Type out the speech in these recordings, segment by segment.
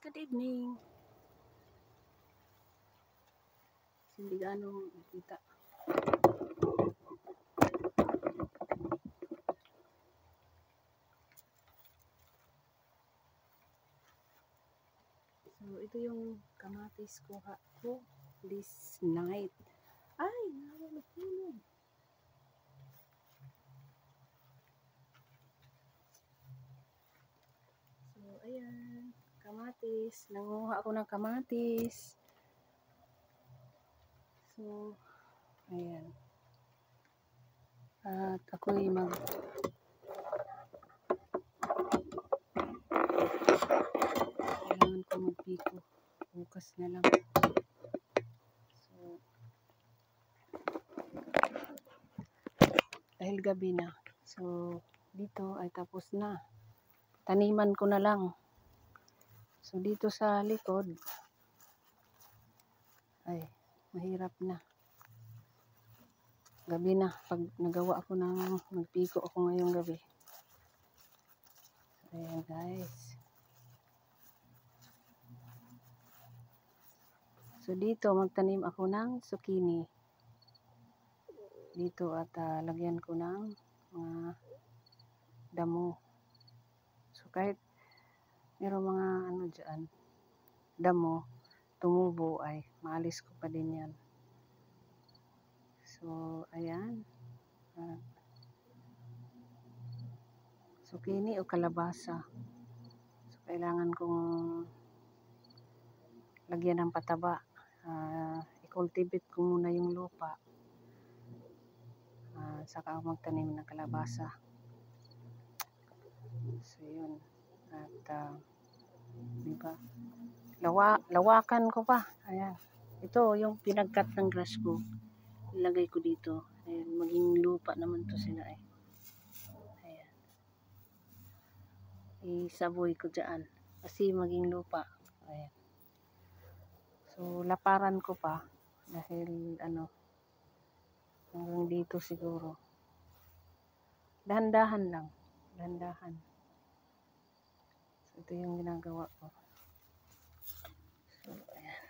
good evening. Hindi gaano nakita. So, ito yung kamatis kuha ko this night. Ay, nahulog. So, ayan. Kamatis. Nanguha ako ng kamatis. So, ayan. At ako'y kailangan ko magpiko. Bukas na lang. So, dahil gabi na. So, dito ay tapos na. Taniman ko na lang. So, dito sa likod, ay, mahirap na. Gabi na. Pag nagawa ako magpiko ako ngayong gabi. Ayan guys. So dito magtanim ako ng zucchini. Dito at lagyan ko ng mga damo. So kahit mayroong mga dyan, damo, tumubo ay maalis ko pa din yan. So ayan. Zucchini o kalabasa. So kailangan kong lagyan ng pataba. I-cultivate ko muna yung lupa. Saka ako magtanim ng kalabasa. So yun. At diba? Lawakan ko pa. Ayan. Ito yung pinagkat ng grass ko. Ilagay ko dito. Ayan, maging lupa naman to sila eh. Ayan. Isaboy ko dyan. Kasi maging lupa. Ayan. So laparan ko pa. Dahil hanggang dito siguro. Dahan-dahan lang. Dahan-dahan. So ito yung ginagawa ko. So ayan.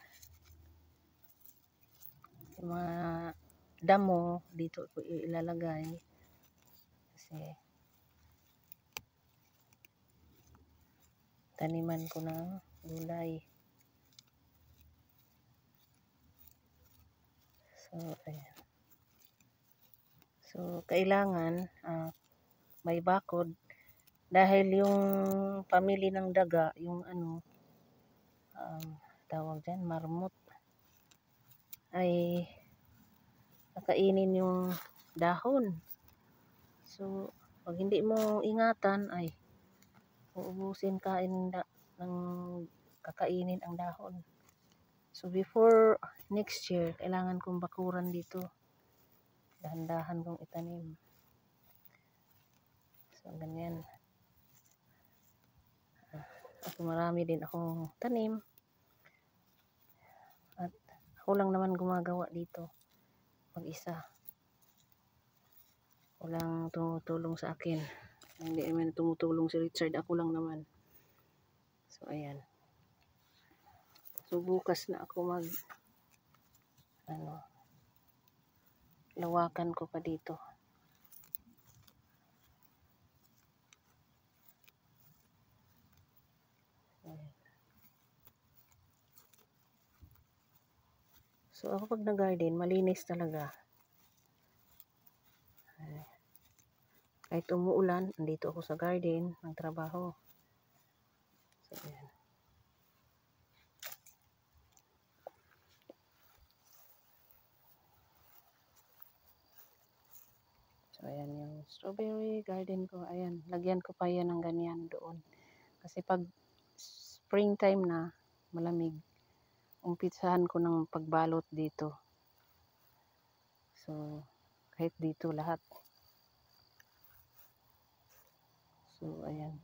Yung mga damo dito ko ilalagay kasi taniman ko ng gulay. So ayan. So kailangan may bakod dahil yung family ng daga, yung tawag dyan, marmot, ay nakainin yung dahon. So pag hindi mo ingatan ay uubusin ng kakainin ang dahon. So before next year, kailangan kong bakuran dito. Dahan-dahan kong itanim. So ganyan. At marami din akong tanim. At ako lang naman gumagawa dito. Mag-isa. Walang tumutulong sa akin. Hindi naman tumutulong si Richard. Ako lang naman. So ayan. So bukas na ako lawakan ko pa dito. Ayan. So ako pag nag-garden, malinis talaga. Ayan. Kahit umuulan, andito ako sa garden, nagtrabaho. So ayan. So, ayan yung strawberry garden ko. Ayan, lagyan ko pa yan ng ganyan doon. Kasi pag springtime na, malamig, umpisahan ko ng pagbalot dito. So, kahit dito lahat. So, ayan.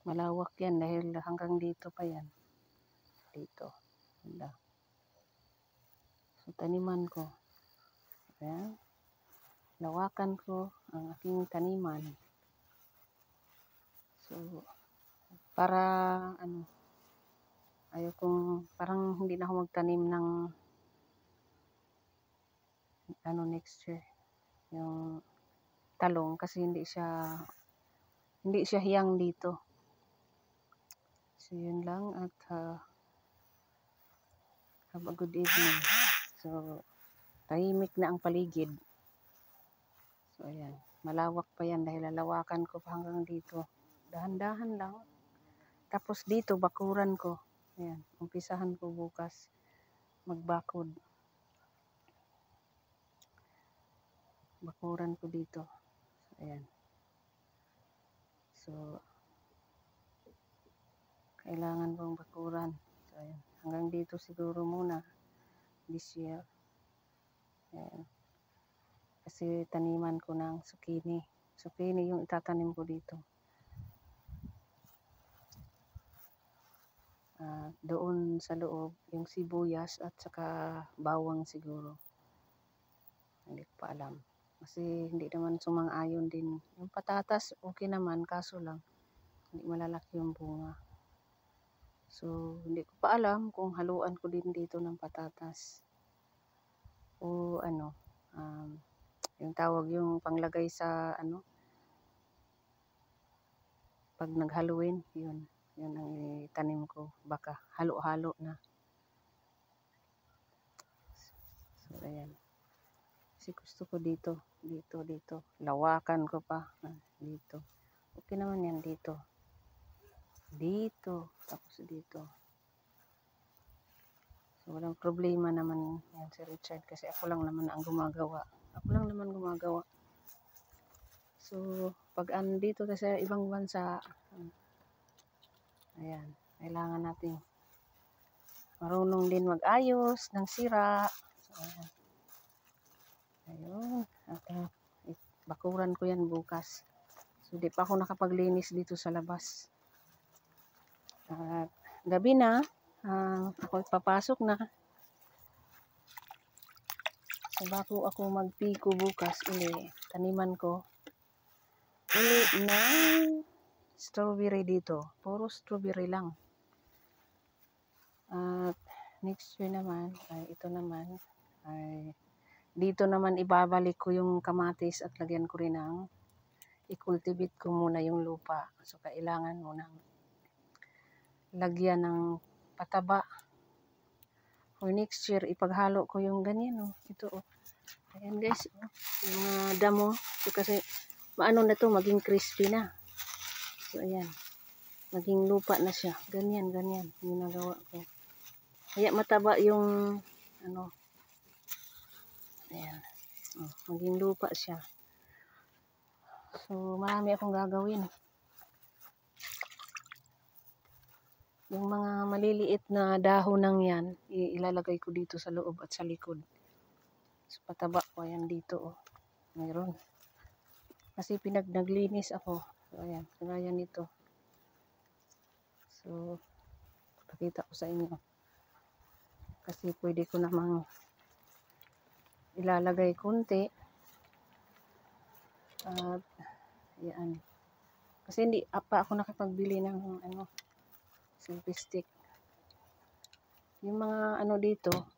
Malawak yan dahil hanggang dito pa yan. Dito. Ganda. So, taniman ko. Ayan. Lawakan ko ang aking taniman. So, para ano, ayaw kong, parang hindi na ako magtanim ng ano next year, yung talong, kasi hindi siya hiyang dito. So, yun lang, at have a good evening. So, tahimik na ang paligid. So, ayan. Malawak pa yan dahil lalawakan ko pa hanggang dito. Dahan-dahan lang. Tapos dito, bakuran ko. Ayan. Umpisahan ko bukas magbakod. Bakuran ko dito. Ayan. So, kailangan kong bakuran. So, ayan. Hanggang dito siguro muna. This year. Ayan. Kasi taniman ko ng zucchini. Zucchini yung itatanim ko dito. Doon sa loob, yung sibuyas at saka bawang siguro. Hindi ko pa alam. Kasi hindi naman sumang-ayon din. Yung patatas, okay naman, kaso lang, hindi malalaki yung bunga. So, hindi ko pa alam kung haluan ko din dito ng patatas. O ano, yung tawag yung panglagay sa ano, pag nag-Halloween, yun ang itanim ko, baka halo-halo na. So, ayan. Kasi gusto ko dito, lawakan ko pa, dito. Okay naman yan dito. Tapos dito. So, walang problema naman yan si Richard kasi ako lang naman gumagawa. So, pag andito kasi sa ibang bansa, ayan, kailangan natin marunong din mag-ayos ng sira. So, ayan. Ayun. At bakuran ko yan bukas. So, di pa ako nakapaglinis dito sa labas. At gabi na, ako papasok na. So, bago ako magpiko bukas, taniman ko ng strawberry dito. Puro strawberry lang. At next year naman, ito naman, dito naman ibabalik ko yung kamatis at lagyan ko rin ng i-cultivate ko muna yung lupa. So, kailangan muna lagyan ng pataba. For next year, ipaghalo ko yung ganyan, oh. Ito, oh. Ayan guys, oh. Yung mga damo. So, kasi maano na to, maging crispy na. So, ayan. Maging lupa na siya. Ganyan. Ginagawa ko. Kaya mataba yung, ano, ayan. Oh, maging lupa siya. So, marami akong gagawin. Yung mga maliliit na dahon ng yan, ilalagay ko dito sa loob at sa likod. So, pataba ko. Ayan dito, oh. Mayroon. Kasi naglinis ako. So, ayan. Kagaya nito. So, pakita ko sa inyo. Kasi pwede ko namang ilalagay konti. At, ayan. Kasi hindi pa ako nakapagbili ng, ano, selfie stick. Yung mga, ano dito,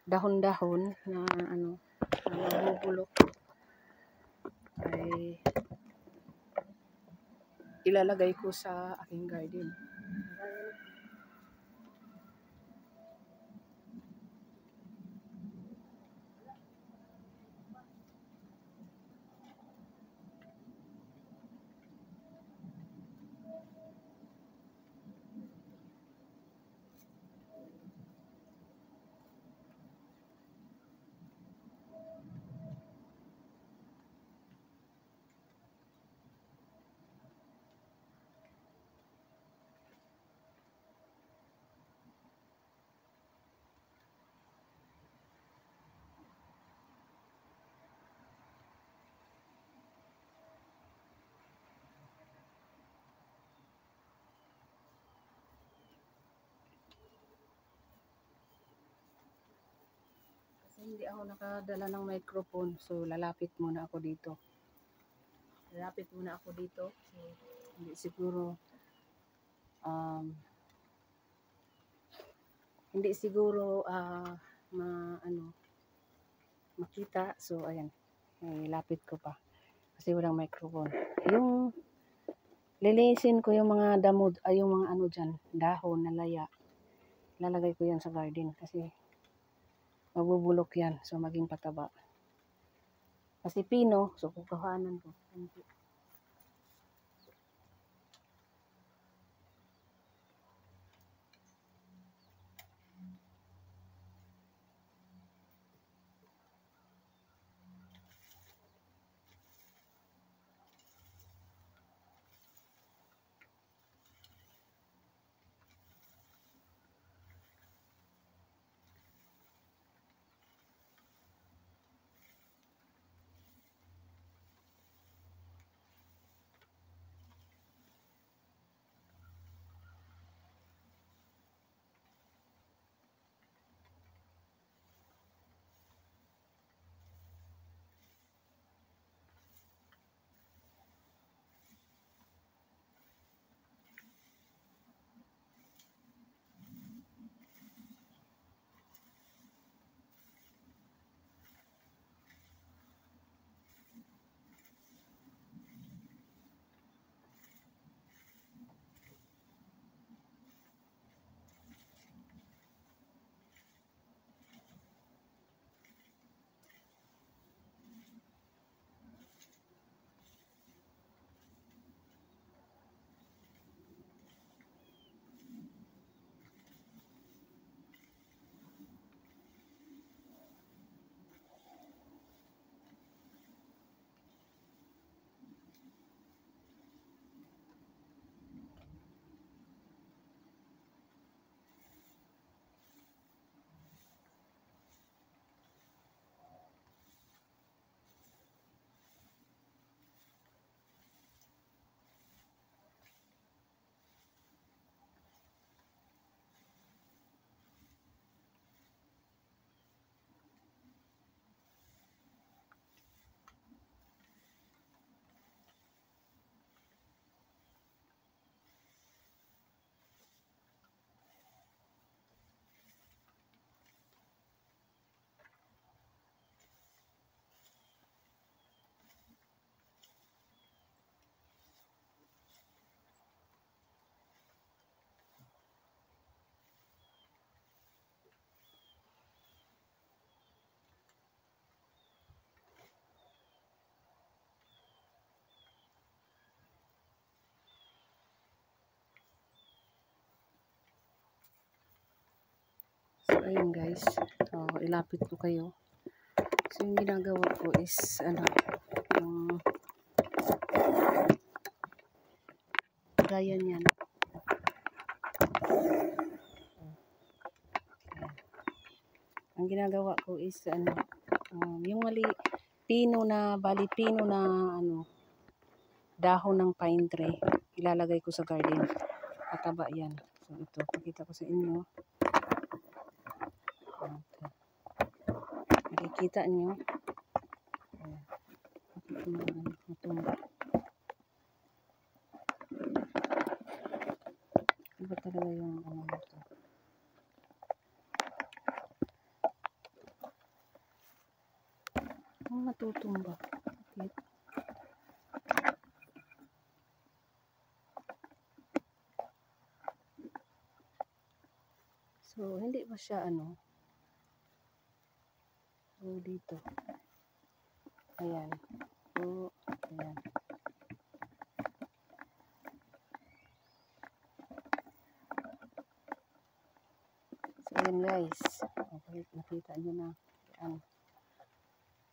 dahon-dahon na, ano, na mabubulok. Ay ilalagay ko sa aking garden. Kasi hindi ako nakadala ng microphone, so lalapit muna ako dito. Lapit muna ako dito. So, hindi siguro hindi siguro makita. So ayan, lapit ko pa kasi walang microphone. Yung lilinisin ko yung mga damo, yung mga dyan, dahon na laya. Lalagay ko yan sa garden kasi mabubulok yan. So maging pataba. Kasi pino, so kukuhanan ko. So ayun guys, ilapit ko kayo. So yung ginagawa ko is yung gaya niyan. Ang ginagawa ko is yung pino na dahon ng pine tree, ilalagay ko sa garden. Pataba yan. So ito, pakita ko sa inyo. Makikita nyo. Matumba. Iba talaga yung ito. Matutumba. Okay. So, hindi pa siya so, dito. Ayan. So, ayan. So, ayan guys. Okay, nakita nyo na. Ayan.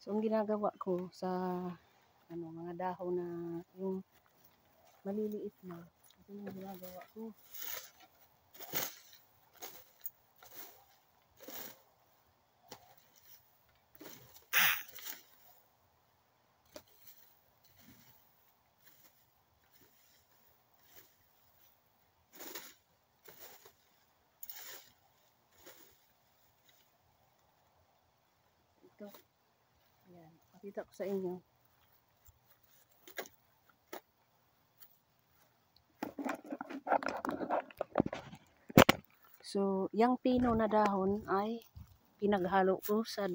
So, ang ginagawa ko sa mga dahon na yung maliliit na. Ito yung ginagawa ko. Ito. Ayan. Pakita ko sa inyo. So, yung pino na dahon ay pinaghalo ko sa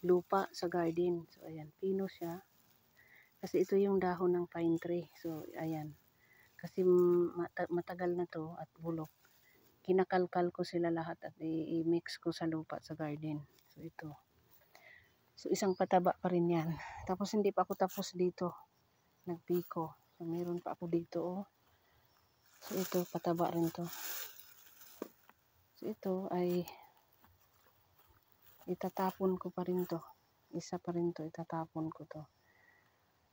lupa sa garden. So, ayan, pino siya. Kasi ito yung dahon ng pine tree. So, ayan. Kasi matagal na to at bulok. Kinakalkal ko sila lahat at i-mix ko sa lupa sa garden. So, ito. So, isang pataba pa rin yan. Tapos, hindi pa ako tapos dito. Nagpiko. So, meron pa ako dito, oh. So, ito, pataba rin to. So, ito ay itatapon ko pa rin to. Isa pa rin to, itatapon ko to.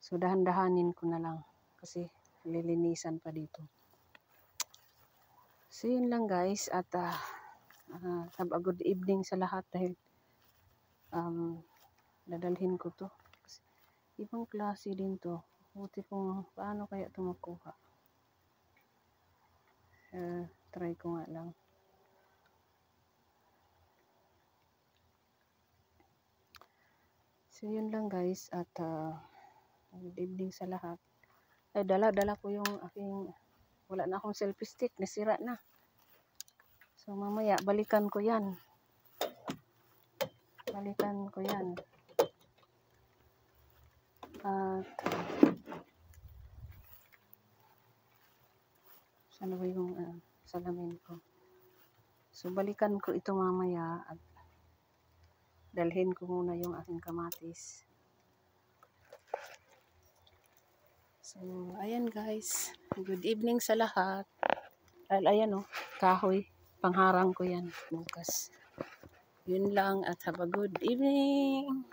So, dahan-dahanin ko na lang. Kasi, lilinisan pa dito. So, yun lang guys. At, have a good evening sa lahat dahil dadalhin ko to. Kasi, ibang klase din to. Buti kung paano kaya ito makuha. Try ko nga lang. So, yun lang guys. At, good evening sa lahat. Ay, dala ko yung aking, wala na akong selfie stick. Nasira na. So, mamaya, balikan ko yan. At, sana ba yung salamin ko? So, balikan ko ito mamaya at dalhin ko muna yung aking kamatis. So, ayan guys. Good evening sa lahat. Ayan kahoy. Pangharang ko yan bukas. Yun lang at have a good evening.